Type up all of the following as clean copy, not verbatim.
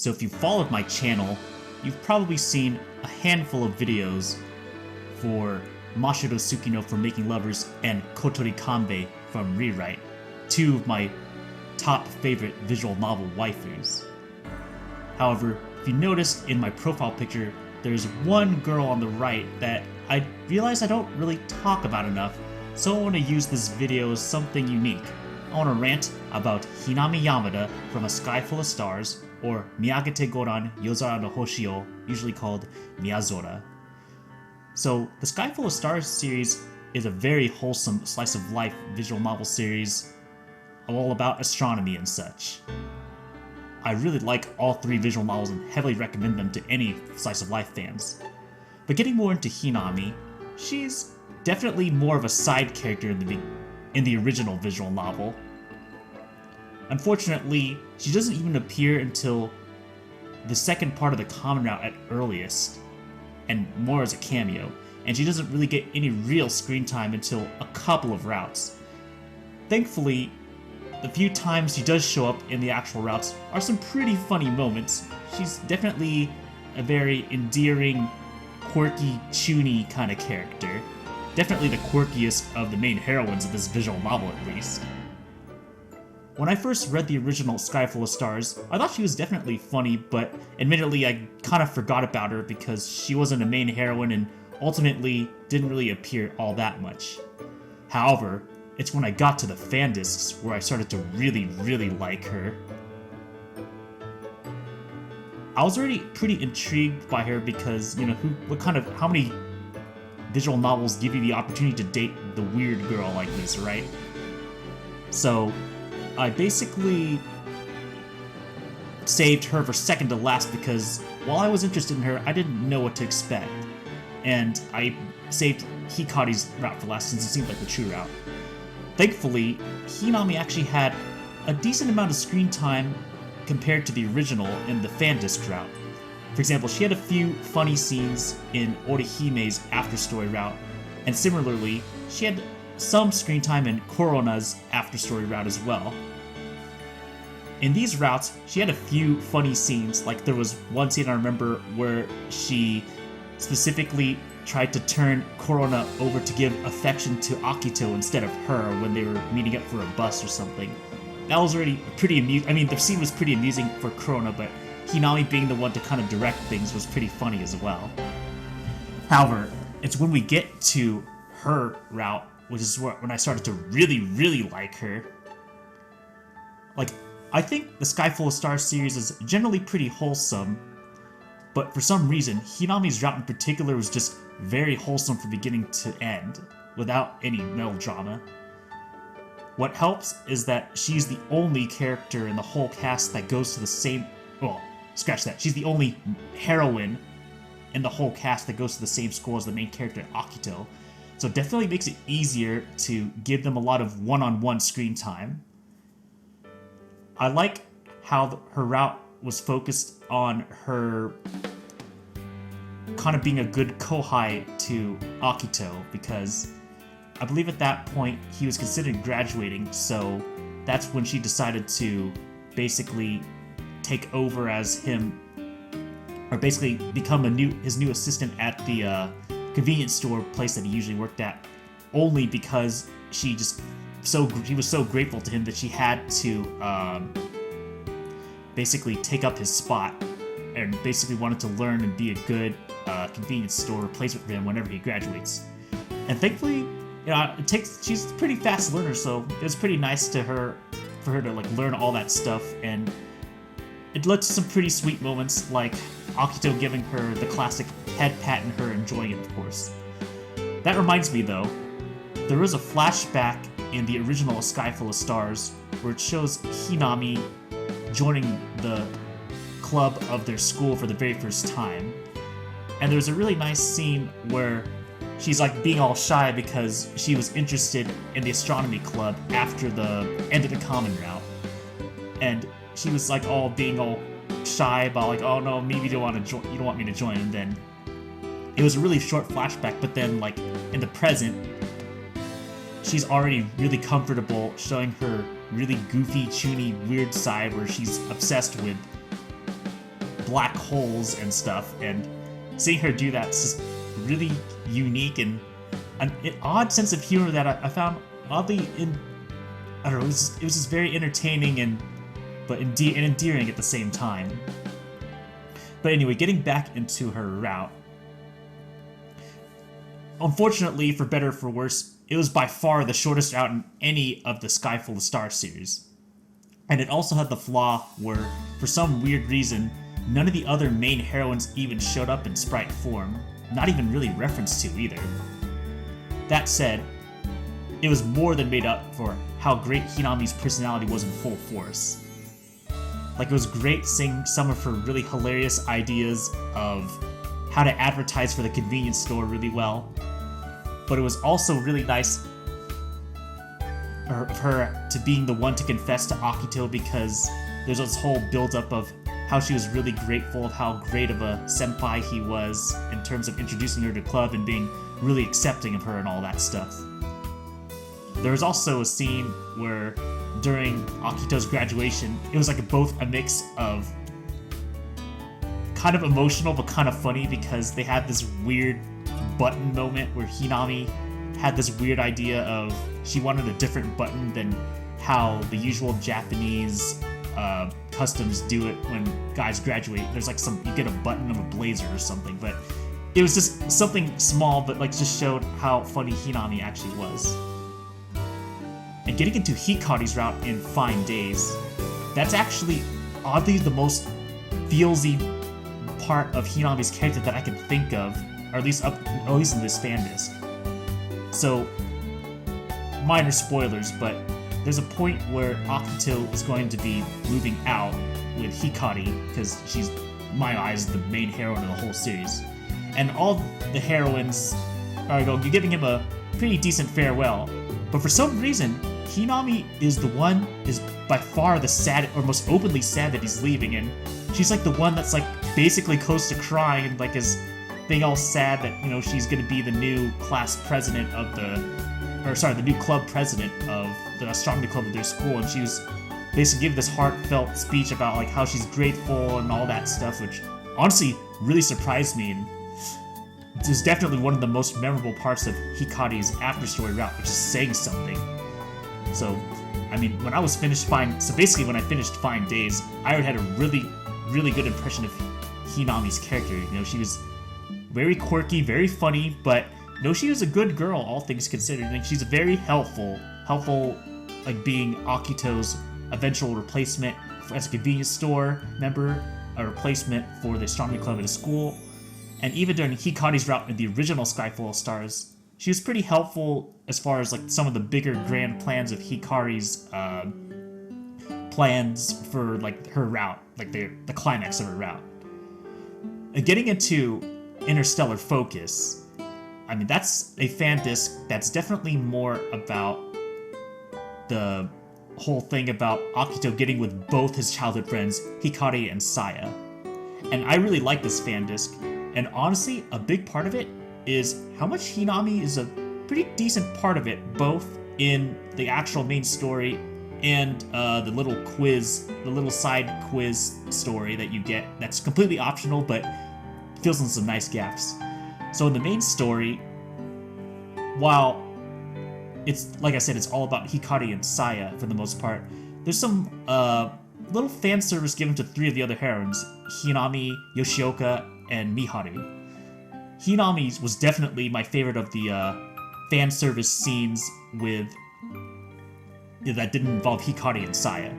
So if you followed my channel, you've probably seen a handful of videos for Mashiro Tsukino from Making Lovers and Kotori Kanbe from Rewrite, two of my top favorite visual novel waifus. However, if you noticed in my profile picture, there's one girl on the right that I realize I don't really talk about enough, so I want to use this video as something unique. I want to rant about Hinami Yamada from A Sky Full of Stars, or Miagete Goran, Yozora no Hoshi, usually called Miazora. So, the Sky Full of Stars series is a very wholesome slice of life visual novel series, all about astronomy and such. I really like all three visual novels and heavily recommend them to any slice of life fans. But getting more into Hinami, she's definitely more of a side character in the original visual novel. Unfortunately, she doesn't even appear until the second part of the common route at earliest, and more as a cameo, and she doesn't really get any real screen time until a couple of routes. Thankfully, the few times she does show up in the actual routes are some pretty funny moments. She's definitely a very endearing, quirky, chuny kind of character. Definitely the quirkiest of the main heroines of this visual novel, at least. When I first read the original Sky Full of Stars, I thought she was definitely funny, but admittedly I kind of forgot about her because she wasn't a main heroine and ultimately didn't really appear all that much. However, it's when I got to the fan discs where I started to really like her. I was already pretty intrigued by her because, how many visual novels give you the opportunity to date the weird girl like this, right? So, I basically saved her for second to last because while I was interested in her, I didn't know what to expect. And I saved Hikari's route for last since it seemed like the true route. Thankfully, Hinami actually had a decent amount of screen time compared to the original in the fan disc route. For example, she had a few funny scenes in Orihime's after story route, and similarly, she had some screen time in Corona's after story route as well. In these routes, she had a few funny scenes, like there was one scene I remember where she specifically tried to turn Corona over to give affection to Akito instead of her when they were meeting up for a bus or something. That was already pretty amusing. I mean, the scene was pretty amusing for Corona, but Hinami being the one to kind of direct things was pretty funny as well. However, it's when we get to her route, which is when I started to really like her. Like, I think the Sky Full of Stars series is generally pretty wholesome, but for some reason, Hinami's route in particular was just very wholesome from beginning to end, without any melodrama. What helps is that she's the only character in the whole cast that goes to the same... Well, scratch that. She's the only heroine in the whole cast that goes to the same school as the main character, Akito. So it definitely makes it easier to give them a lot of one-on-one screen time. I like how her route was focused on her kind of being a good kohai to Akito, because I believe at that point he was considering graduating, so that's when she decided to basically take over as him, or basically become his new assistant at the convenience store place that he usually worked at, only because she was so grateful to him that she had to basically take up his spot, and basically wanted to learn and be a good convenience store replacement for him whenever he graduates. And thankfully, she's a pretty fast learner, so it was pretty nice for her to like learn all that stuff, and it led to some pretty sweet moments, like Akito giving her the classic head pat and her enjoying it, of course. That reminds me though, there was a flashback in the original A Sky Full of Stars where it shows Hinami joining the club of their school for the very first time. And there's a really nice scene where she's like being all shy because she was interested in the astronomy club after the end of the common route. And she was like being all shy about like, oh no, maybe you don't want me to join. And then it was a really short flashback, but then like in the present, she's already really comfortable showing her really goofy, chuny, weird side where she's obsessed with black holes and stuff, and seeing her do that's just really unique and an odd sense of humor that I found oddly I don't know, it was just very entertaining but endearing at the same time. But anyway, getting back into her route. Unfortunately, for better or for worse, it was by far the shortest route in any of the Sky Full of Stars series. And it also had the flaw where, for some weird reason, none of the other main heroines even showed up in sprite form, not even really referenced to either. That said, it was more than made up for how great Hinami's personality was in full force. Like, it was great seeing some of her really hilarious ideas of how to advertise for the convenience store really well, but it was also really nice of her to being the one to confess to Akito, because there's this whole build-up of how she was really grateful of how great of a senpai he was in terms of introducing her to club and being really accepting of her and all that stuff. There was also a scene where during Akito's graduation, it was like both a mix of kind of emotional but kind of funny, because they had this weird button moment where Hinami had this weird idea of she wanted a different button than how the usual Japanese customs do it when guys graduate. There's like you get a button of a blazer or something, but it was just something small, but like just showed how funny Hinami actually was. And getting into Hikari's route in Fine Days, that's actually oddly the most feelsy part of Hinami's character that I can think of, or at least in this fan disc. So, minor spoilers, but there's a point where Akito is going to be moving out with Hikari, because she's, in my eyes, the main heroine of the whole series. And all the heroines are giving him a pretty decent farewell, but for some reason, Hinami is by far the sad, or most openly sad that he's leaving, and she's like the one that's like basically close to crying and like is being all sad that, you know, she's gonna be the new class president of the new club president of the astronomy club of their school, and she was basically giving this heartfelt speech about like how she's grateful and all that stuff, which honestly really surprised me, and is definitely one of the most memorable parts of Hikari's after-story route, which is saying something. So, I mean, when I finished Fine Days, I already had a really, really good impression of Hinami's character. You know, she was very quirky, very funny, but you know, she was a good girl, all things considered. And she's very helpful, like being Akito's eventual replacement as a convenience store member, a replacement for the astronomy club at a school. And even during Hikari's route in the original Sky Full of Stars, she was pretty helpful as far as like some of the bigger grand plans of Hikari's plans for like her route, like the climax of her route. And getting into Interstellar Focus, I mean, that's a fan disc that's definitely more about the whole thing about Akito getting with both his childhood friends, Hikari and Saya. And I really like this fan disc. And honestly, a big part of it is how much Hinami is a pretty decent part of it, both in the actual main story and the little side quiz story that you get that's completely optional but fills in some nice gaps. So in the main story, while it's, like I said, it's all about Hikari and Saya for the most part, there's some little fan service given to three of the other heroines, Hinami, Yoshioka, and Miharu. Hinami was definitely my favorite of the fan service scenes that didn't involve Hikari and Saya.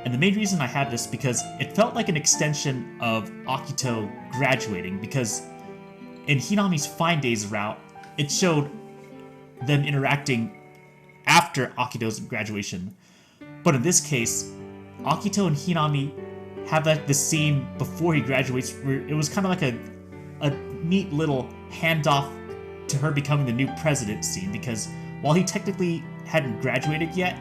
And the main reason I had this because it felt like an extension of Akito graduating, because in Hinami's Fine Days route, it showed them interacting after Akito's graduation. But in this case, Akito and Hinami have this scene before he graduates where it was kind of like a neat little handoff to her becoming the new president scene, because while he technically hadn't graduated yet,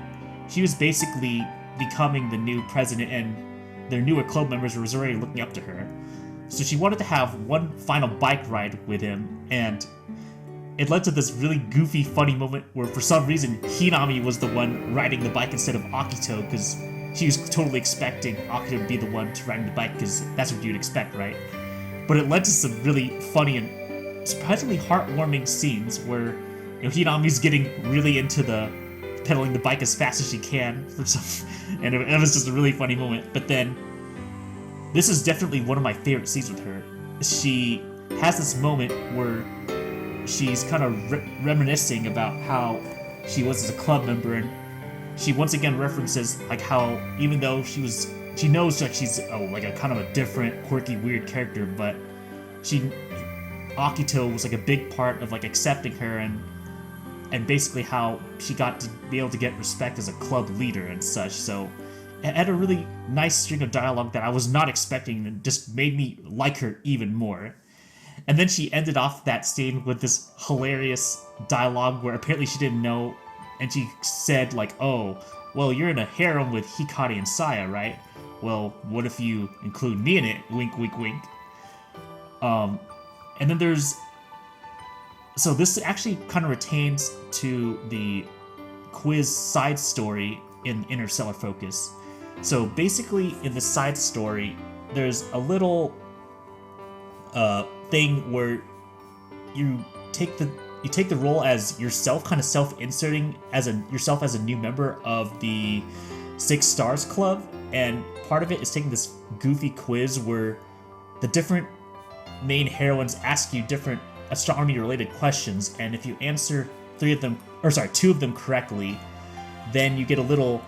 she was basically becoming the new president, and their newer club members were already looking up to her. So she wanted to have one final bike ride with him, and it led to this really goofy, funny moment where for some reason Hinami was the one riding the bike instead of Akito, because she was totally expecting Akito to be the one to ride the bike, because that's what you'd expect, right? But it led to some really funny and surprisingly heartwarming scenes where, you know, Hinami's getting really into the pedaling the bike as fast as she can for some, and it was just a really funny moment. But then, this is definitely one of my favorite scenes with her. She has this moment where she's kind of reminiscing about how she was as a club member, and she once again references like how even though she knows like she's like a kind of a different, quirky, weird character, but Akito was like a big part of like accepting her, and basically how she got to be able to get respect as a club leader and such. So it had a really nice string of dialogue that I was not expecting, and just made me like her even more. And then she ended off that scene with this hilarious dialogue where apparently she didn't know, and she said like, "Oh, well, you're in a harem with Hikari and Saya, right? Well, what if you include me in it? Wink, wink, wink." And then so this actually kind of retains to the quiz side story in Interstellar Focus. So basically, in the side story, there's a little thing where you take the role as yourself, kind of self-inserting as yourself as a new member of the 6 Stars Club, and part of it is taking this goofy quiz where the different main heroines ask you different astronomy-related questions, and if you answer 2 of them correctly, then you get a little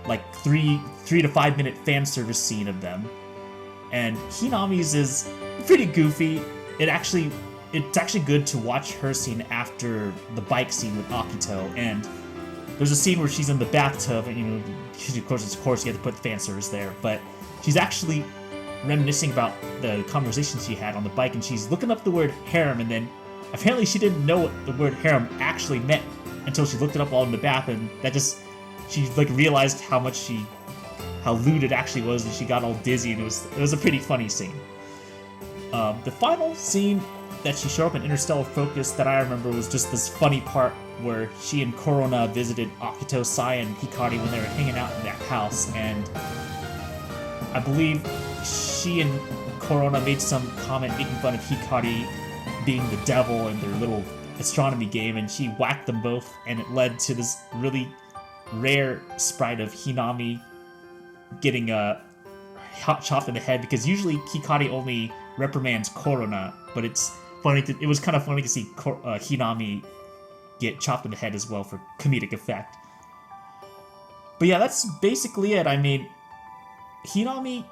like 3 to 5 minute fan service scene of them. And Hinami's is pretty goofy. It's actually good to watch her scene after the bike scene with Akito, and there's a scene where she's in the bathtub, and you know, of course you have to put fan service there, but she's actually reminiscing about the conversation she had on the bike, and she's looking up the word harem, and then apparently she didn't know what the word harem actually meant until she looked it up all in the bath, and she like realized how lewd it actually was, and she got all dizzy, and it was a pretty funny scene. The final scene that she showed up in Interstellar Focus that I remember was just this funny part where she and Corona visited Akito, Sai, and Hikari when they were hanging out in that house, and I believe she and Corona made some comment making fun of Hikari being the devil in their little astronomy game, and she whacked them both, and it led to this really rare sprite of Hinami getting chopped in the head, because usually Hikari only reprimands Corona, but it was kind of funny to see Hinami get chopped in the head as well for comedic effect. But yeah, that's basically it. I mean, Hinami,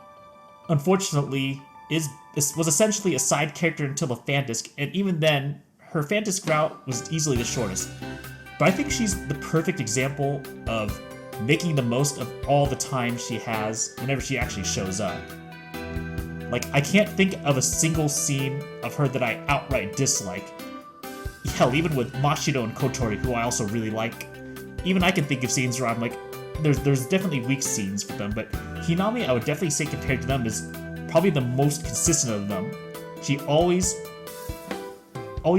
unfortunately, was essentially a side character until the fan disc, and even then, her fan disc route was easily the shortest. But I think she's the perfect example of making the most of all the time she has whenever she actually shows up. Like, I can't think of a single scene of her that I outright dislike. Hell, even with Mashiro and Kotori, who I also really like, even I can think of scenes where I'm like, there's definitely weak scenes with them, but Hinami, I would definitely say compared to them, is probably the most consistent of them. She always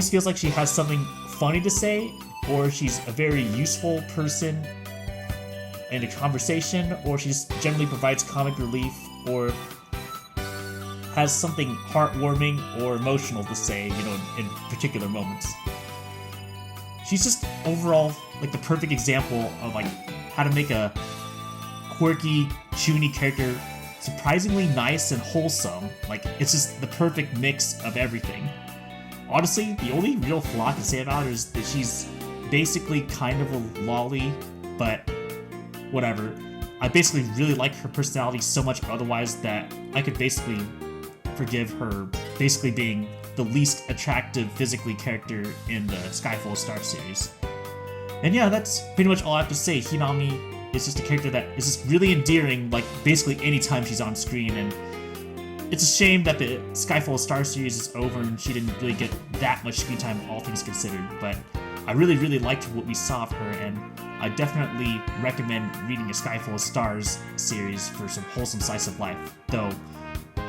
feels like she has something funny to say, or she's a very useful person in a conversation, or she just generally provides comic relief, or has something heartwarming or emotional to say, you know, in particular moments. She's just overall like the perfect example of like how to make a quirky, chuny character surprisingly nice and wholesome. Like, it's just the perfect mix of everything. Honestly, the only real flaw I can say about her is that she's basically kind of a lolly, but whatever. I basically really like her personality so much otherwise that I could basically forgive her basically being the least attractive physically character in the Skyfall Star series. And yeah, that's pretty much all I have to say. Hinami is just a character that is just really endearing, like, basically anytime she's on screen, and it's a shame that the Skyfall Star series is over and she didn't really get that much screen time, all things considered, but I really, really liked what we saw of her, and I definitely recommend reading a Skyfall Stars series for some wholesome slice of life, though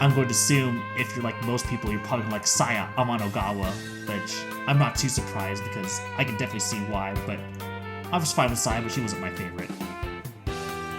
I'm going to assume if you're like most people, you're probably like Saya Amanogawa, which I'm not too surprised because I can definitely see why, but I was fine with Saya, but she wasn't my favorite.